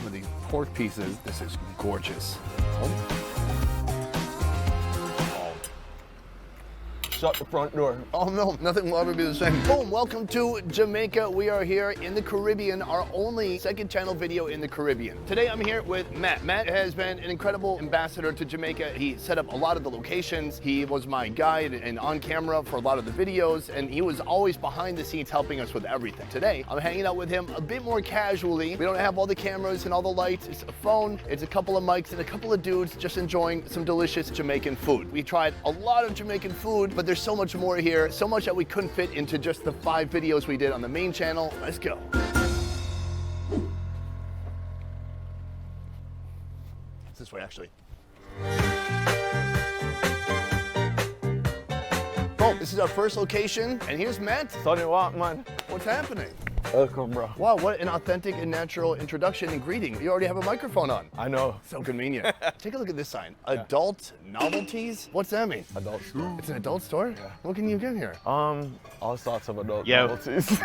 of these pork pieces. This is gorgeous. Shut the front door. Oh no, nothing will ever be the same. Boom, welcome to Jamaica. We are here in the Caribbean, our only second channel video in the Caribbean. Today I'm here with Matt. Matt has been an incredible ambassador to Jamaica. He set up a lot of the locations. He was my guide and on camera for a lot of the videos, and he was always behind the scenes helping us with everything. Today, I'm hanging out with him a bit more casually. We don't have all the cameras and all the lights. It's a phone, it's a couple of mics, and a couple of dudes just enjoying some delicious Jamaican food. We tried a lot of Jamaican food, but there's so much more here, so much that we couldn't fit into just the 5 videos we did on the main channel. Let's go. It's this way, actually. Oh, this is our first location, and here's Matt. Sonny, what, man? What's happening? Welcome, bro. Wow, what an authentic and natural introduction and greeting. You already have a microphone on. I know. So convenient. Take a look at this sign. Adult novelties? What's that mean? Adult store. It's an adult store? Yeah. What can you get here? All sorts of adult Yo. novelties.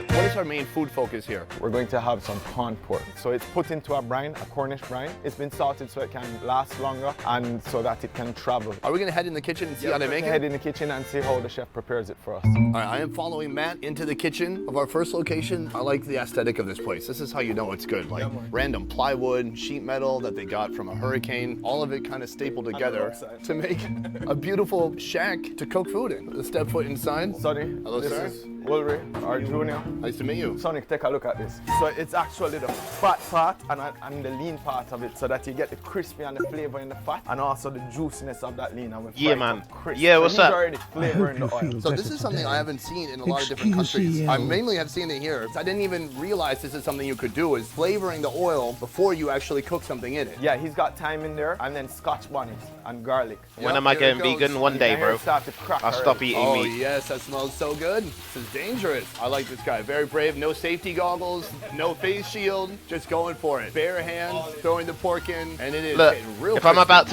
What is our main food focus here? We're going to have some corn pork. So it's put into a brine, a Cornish brine. It's been salted so it can last longer and so that it can travel. Are we gonna head in the kitchen and see how they make it? Head in the kitchen and see how the chef prepares it for us. All right, I am following Matt into the kitchen of our first location. I like the aesthetic of this place. This is how you know it's good. Like random plywood, sheet metal that they got from a hurricane, all of it kind of stapled together to make a beautiful shack to cook food in. Let's step foot inside. Sonny, Hello, this sir. is Ulrich, our junior. Nice to meet you. Sonny, take a look at this. So it's actually the fat part and the lean part of it so that you get the crispy and the flavor in the fat and also the juiciness of that lean. And we Yeah, fry it man. up crisp. Yeah, So what's he's up? already flavoring the oil. So this is something I haven't seen in a lot of different countries. I mainly have seen it here. I didn't even realize this is something you could do, is flavoring the oil before you actually cook something in it. Yeah, he's got thyme in there and then Scotch bonnet and garlic. When am I here it going goes. vegan? One day, bro. Start to crack I'll stop already. eating Oh meat. yes, that smells so good. This is dangerous. I like this guy. Very brave. No safety goggles, no face shield. Just going for it. Bare hands, throwing the pork in, and it is Look, getting real if I'm crispy. about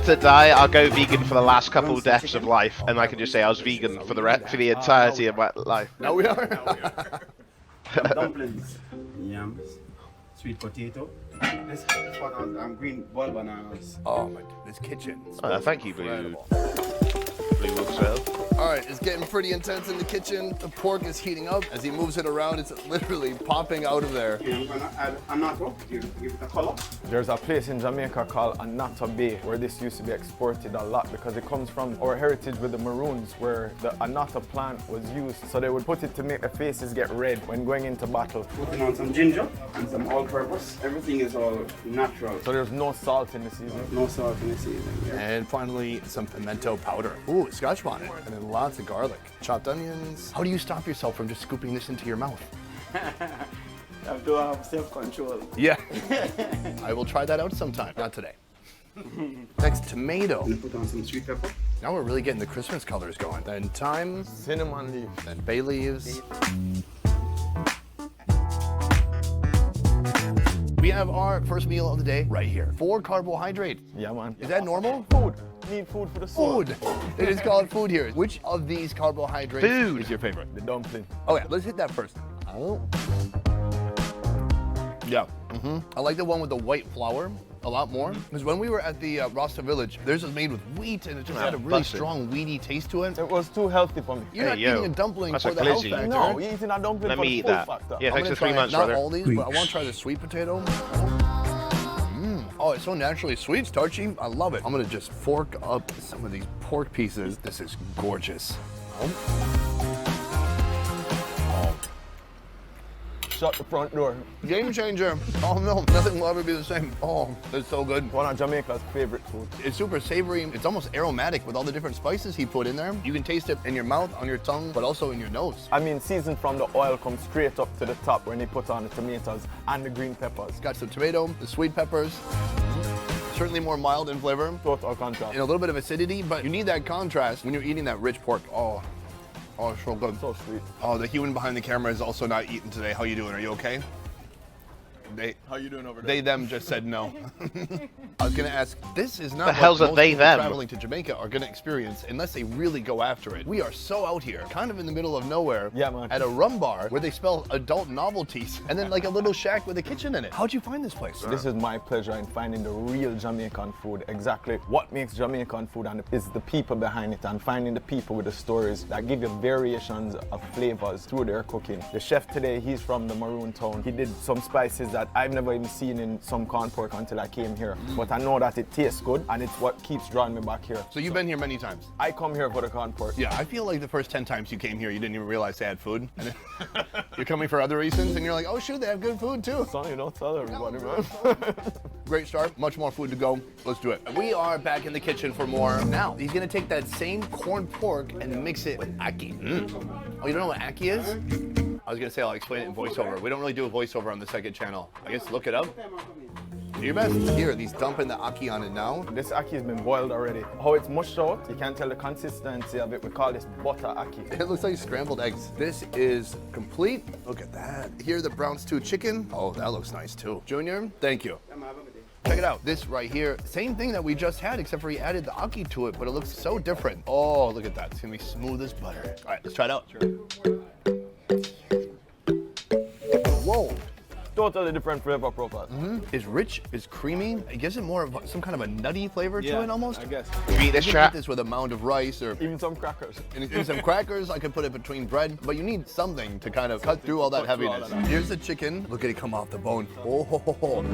to die, I'll go vegan for the last couple of deaths of life, and I can just say I was vegan for the entirety of my life. Now we are. Dumplings, yams, sweet potato. This pot has green ball bananas. Oh my, this kitchen. Oh, thank you, Incredible. Blue Wolf Trail. All right, it's getting pretty intense in the kitchen. The pork is heating up. As he moves it around, it's literally popping out of there. I'm gonna add annatto, give it a color. There's a place in Jamaica called Annatto Bay where this used to be exported a lot because it comes from our heritage with the Maroons where the annatto plant was used. So they would put it to make the faces get red when going into battle. Putting on some ginger and some all-purpose. Everything is all natural. So there's no salt in the season. No salt in the season. Yeah. And finally, some pimento powder. Ooh, Scotch bonnet. And then lots of garlic. Chopped onions. How do you stop yourself from just scooping this into your mouth? You have to have self-control. Yeah. I will try that out sometime. Not today. Next, tomato. And put on some sweet pepper. Now we're really getting the Christmas colors going. Then thyme, Cinnamon leaf. then bay leaves. We have our first meal of the day right here. 4 carbohydrates. Yeah, man. Is that normal? Food. Need food for the soul. Food. It is called food here. Which of these carbohydrates Food. is your favorite? The dumpling. Okay, let's hit that first. Oh. Yeah. I like the one with the white flour a lot more. Because when we were at the Rasta Village, theirs was made with wheat and it just had a really busted. strong weedy taste to it. It was too healthy for me. You're Hey, not yo, eating a dumpling that's for a the health glizzy. factor. No, you're eating a dumpling Let for me the eat food that. factor. Yeah, I'm thanks gonna for 3 try months, not brother. all these, but I want to try the sweet potato. Oh, it's so naturally sweet, starchy. I love it. I'm gonna just fork up some of these pork pieces. This is gorgeous. Shut the front door. Game changer. Oh no, nothing will ever be the same. Oh, it's so good. One of Jamaica's favorite food. It's super savory. It's almost aromatic with all the different spices he put in there. You can taste it in your mouth, on your tongue, but also in your nose. I mean, seasoned from the oil comes straight up to the top when they put on the tomatoes and the green peppers. Got some tomato, the sweet peppers. Certainly more mild in flavor Total contrast. and a little bit of acidity, but you need that contrast when you're eating that rich pork. Oh, it's so good. So sweet. Oh, the human behind the camera is also not eating today. How you doing? Are you okay? How you doing over there? They them just said no. I was gonna ask, this is not The hell's a what most they people them? traveling to Jamaica are gonna experience unless they really go after it. We are so out here, kind of in the middle of nowhere, Yeah, man. at a rum bar where they spell adult novelties, and then like a little shack with a kitchen in it. How'd you find this place? This is my pleasure in finding the real Jamaican food, exactly what makes Jamaican food, and is the people behind it, and finding the people with the stories that give you variations of flavors through their cooking. The chef today, he's from the Maroon Town. He did some spices that I've never even seen in some corn pork until I came here. But I know that it tastes good, and it's what keeps drawing me back here. So you've been here many times? I come here for the corn pork. Yeah, I feel like the first 10 times you came here, you didn't even realize they had food. And then you're coming for other reasons, and you're like, oh shoot, they have good food too. Son, you don't tell everybody, man. Great start, much more food to go. Let's do it. We are back in the kitchen for more. Now, he's gonna take that same corn pork and mix it with ackee. Oh, you don't know what ackee is? I was gonna say I'll explain it in voiceover. We don't really do a voiceover on the second channel. I guess look it up. Do your best. Here, he's dumping the ackee on it now. This ackee has been boiled already. How it's mushed out, you can't tell the consistency of it. We call this butter ackee. It looks like scrambled eggs. This is complete. Look at that. Here, the brown stew chicken. Oh, that looks nice too. Junior, thank you. Check it out. This right here, same thing that we just had, except for he added the ackee to it, but it looks so different. Oh, look at that. It's gonna be smooth as butter. All right, let's try it out. Whoa. Totally different flavor profile. It's rich, it's creamy. It gives it more of some kind of a nutty flavor to it almost. I guess. You eat this, You can chat? eat this with a mound of rice or Even some crackers. and some crackers. I could put it between bread, but you need something to kind of cut through all that Cut through all heaviness. of that. Here's the chicken. Look at it come off the bone. Oh, ho, ho, ho.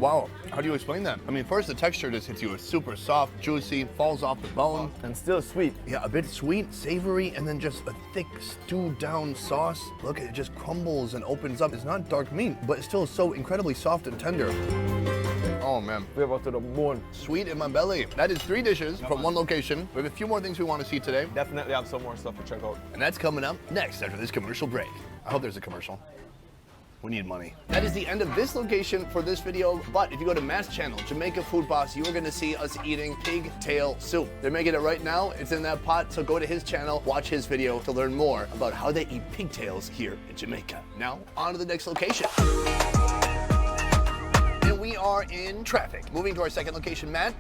Wow, how do you explain that? I mean, first the texture just hits you. It's super soft, juicy, falls off the bone. And still sweet. Yeah, a bit sweet, savory, and then just a thick stewed down sauce. Look, it just crumbles and opens up. It's not dark meat, but it's still so incredibly soft and tender. Oh man, Flavor to the bone. sweet in my belly. That is 3 dishes from one location. We have a few more things we want to see today, Definitely have some more stuff to check out. and that's coming up next after this commercial break. I hope there's a commercial. We need money. That is the end of this location for this video, but if you go to Matt's channel, Jamaica Food Boss, you are gonna see us eating pigtail soup. They're making it right now. It's in that pot, so go to his channel, watch his video to learn more about how they eat pigtails here in Jamaica. Now, on to the next location. And we are in traffic. Moving to our second location, Matt,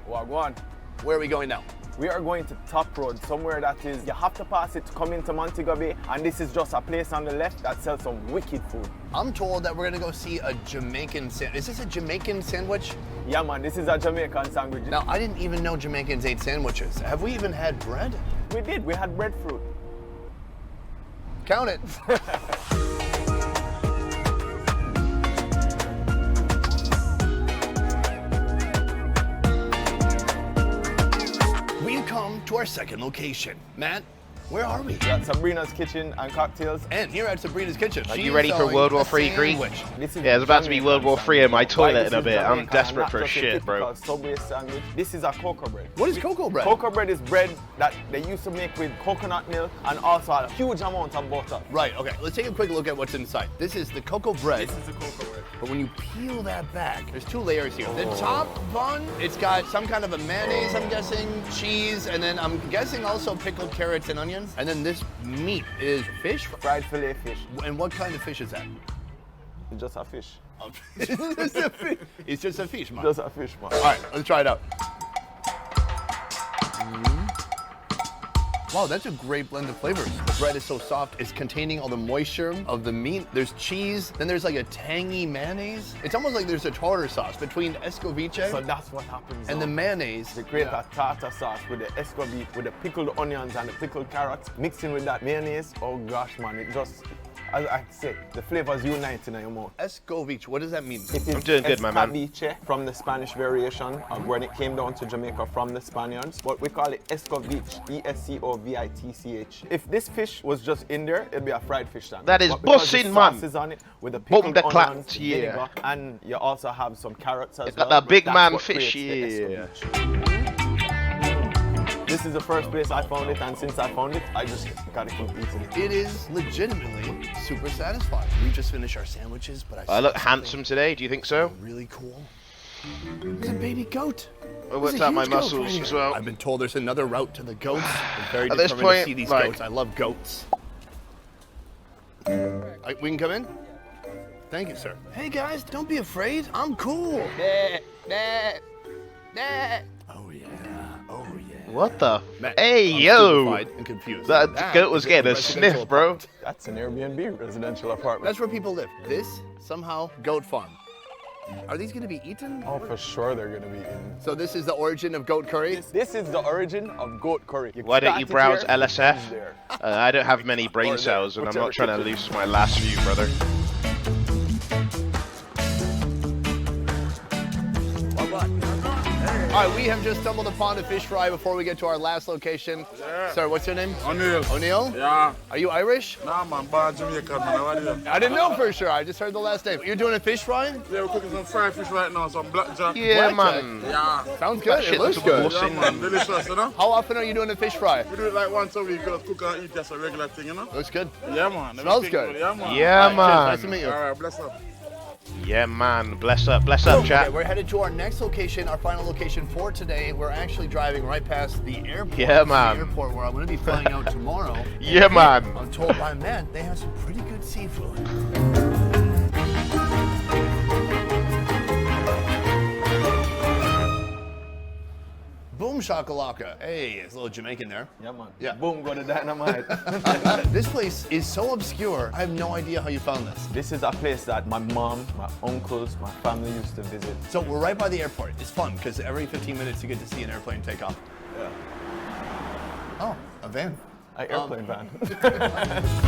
Wagwan. where are we going now? We are going to Top Road, somewhere that is, you have to pass it to come into Montego Bay, and this is just a place on the left that sells some wicked food. I'm told that we're gonna go see a Jamaican sandwich. Is this a Jamaican sandwich? Yeah man, this is a Jamaican sandwich. Now, I didn't even know Jamaicans ate sandwiches. Have we even had bread? We did, we had breadfruit. Count it. We've come to our second location. Matt, where are we? We're at Sabrina's Kitchen and Cocktails. And here at Sabrina's Kitchen. Are she you is ready for selling World War a III, Greek? sandwich. This is Yeah, it's about to be Jamaican World War III in my sandwich. toilet Why in a this is bit. I'm Jamaican and desperate not for just a shit, bro. typical Subway sandwich. This is a cocoa bread. What is cocoa bread? Cocoa bread is bread that they used to make with coconut milk and also a huge amount of butter. Right, okay. Let's take a quick look at what's inside. This is the cocoa bread. This is the cocoa bread. But when you peel that back, there's 2 layers here. The top bun, it's got some kind of a mayonnaise, I'm guessing, cheese, and then I'm guessing also pickled carrots and onions. And then this meat is fish. Fried fillet fish. And what kind of fish is that? It's just a fish. It's just a fish. It's just a fish, man. Just a fish, man. All right, let's try it out. Wow, that's a great blend of flavors. The bread is so soft, it's containing all the moisture of the meat. There's cheese, then there's like a tangy mayonnaise. It's almost like there's a tartar sauce between escoviche So that's what happens. and the now. mayonnaise. They create a tartar sauce with the escovite, with the pickled onions and the pickled carrots, mixing with that mayonnaise. Oh gosh, man, it just, as I said, the flavors unite in your mouth. Escoviche, what does that mean? It is I'm doing good, my man. escabeche from the Spanish variation of when it came down to Jamaica from the Spaniards. But we call it escovitch, E-S-C-O-V-I-T-C-H. If this fish was just in there, it'd be a fried fish sandwich. That is But because the BUSSIN, man. sauce is on it with the Boom pickled the clap, onions, yeah. vinegar, and you also have some carrots as It's well. got that big That's man what fish, creates the yeah. escovitch. This is the first place I found it, and since I found it, I just gotta keep eating it. It is legitimately super satisfying. We just finished our sandwiches, but I look handsome today, do you think so? really cool. There's a baby goat. I worked out my muscles as well. I've been told there's another route to the goats. I'm very At this determined to point, see these like- goats. I love goats. We can come in? Thank you, sir. Hey guys, don't be afraid. I'm cool. Oh yeah. Oh yeah. What the? Matt, Hey, I'm yo! stupefied and confused. That goat was is getting a residential sniff, bro. apartment. That's an Airbnb residential apartment. That's where people live. This, somehow, goat farm. Are these gonna be eaten? Oh, for sure they're gonna be eaten. So this is the origin of goat curry? This is the origin of goat curry. Why don't you browse Started here, LSF? ends there. I don't have many brain cells, and I'm not trying to lose my last few, brother. All right, we have just stumbled upon a fish fry before we get to our last location. Yeah. Sir, what's your name? O'Neil. O'Neil? Yeah. Are you Irish? Nah, man, born Jamaican, man. How are you? I didn't know for sure. I just heard the last name. You're doing a fish fry? Yeah, we're cooking some fried fish right now, some blackjack. Yeah, Blackjack. man. Yeah. Sounds good. It shit looks looks good. awesome. Yeah, man. Delicious, you know? How often are you doing a fish fry? We do it like once a week, just cook and eat, just a regular thing, you know? Looks good. Yeah, man. Smells Everything good. Yeah, man. Yeah, All right, cheers. Nice to man. meet you. All right, bless up. Yeah, man. Bless up, Okay, chat. we're headed to our next location, our final location for today. We're actually driving right past the airport. Yeah, The man. airport where I'm going to be flying out tomorrow. Yeah, man. I'm told by Matt they have some pretty good seafood. Boom shakalaka. Hey, it's a little Jamaican there. Yeah, man. Yeah. Boom, go to dynamite. This place is so obscure. I have no idea how you found this. This is a place that my mom, my uncles, my family used to visit. So we're right by the airport. It's fun because every 15 minutes you get to see an airplane take off. Yeah. Oh, a van. An airplane van.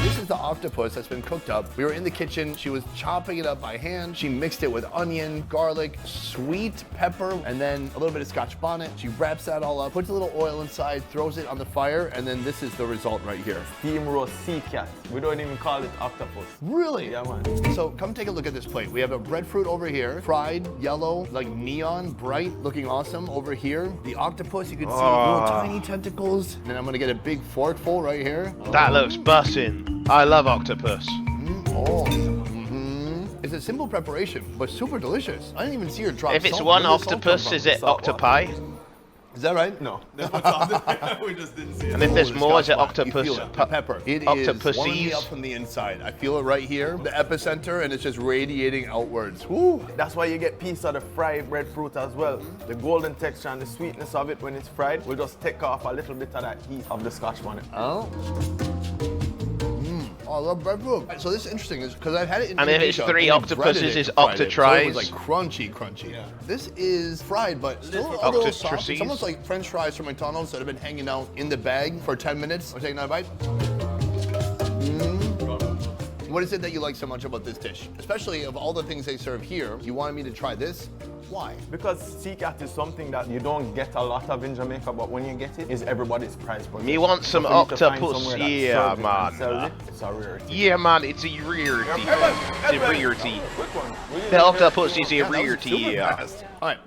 This is the octopus that's been cooked up. We were in the kitchen. She was chopping it up by hand. She mixed it with onion, garlic, sweet pepper, and then a little bit of Scotch bonnet. She wraps that all up, puts a little oil inside, throws it on the fire, and then this is the result right here. Steam roast sea cat. We don't even call it octopus. Really? Yeah, man. So come take a look at this plate. We have a breadfruit over here, fried, yellow, like neon, bright, looking awesome over here. The octopus, you can see little tiny tentacles. And then I'm gonna get a big forkful right here. That looks bussin'. I love octopus. It's a simple preparation, but super delicious. I didn't even see her drop If it's salt. one Where did the salt octopus, come is from? it octopi? Is that right? No. We just didn't see it. And if there's Oh, more, is it Scotch bonnet. You octopus? feel it. The pepper. It is warming me Octopuses? up from the inside. I feel it right here, the epicenter, and it's just radiating outwards. Woo! That's why you get piece of the fried breadfruit as well. The golden texture and the sweetness of it when it's fried will just take off a little bit of that heat of the Scotch bonnet. Oh. Oh, I love breadfruit. So this is interesting because I've had it in And if it's Indonesia, three and they breaded octopuses, it it's and fried it, so it was octotries. like crunchy. Yeah. This is fried, but still a little soft. It's Octotrices. almost like French fries from McDonald's that have been hanging out in the bag for 10 minutes. We're taking another bite. What is it that you like so much about this dish? Especially of all the things they serve here, you wanted me to try this? Why? Because sea cat is something that you don't get a lot of in Jamaica, but when you get it, it's everybody's prize possession. Me want some So for you to find octopus, somewhere that yeah, serves it and man. sells it, it's a rarity. Yeah, man, it's a rarity. It's a rarity. Quick one. The octopus is a Yeah, that was rarity, super yeah. fast. All right.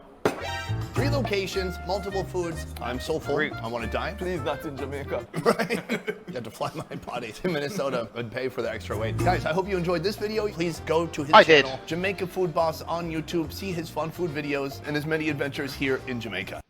3 locations, multiple foods. I'm so full. I want to die. Please not in Jamaica. Right? You have to fly my body to Minnesota and pay for the extra weight. Guys, I hope you enjoyed this video. Please go to his channel, Jamaica Food Boss on YouTube. See his fun food videos and his many adventures here in Jamaica.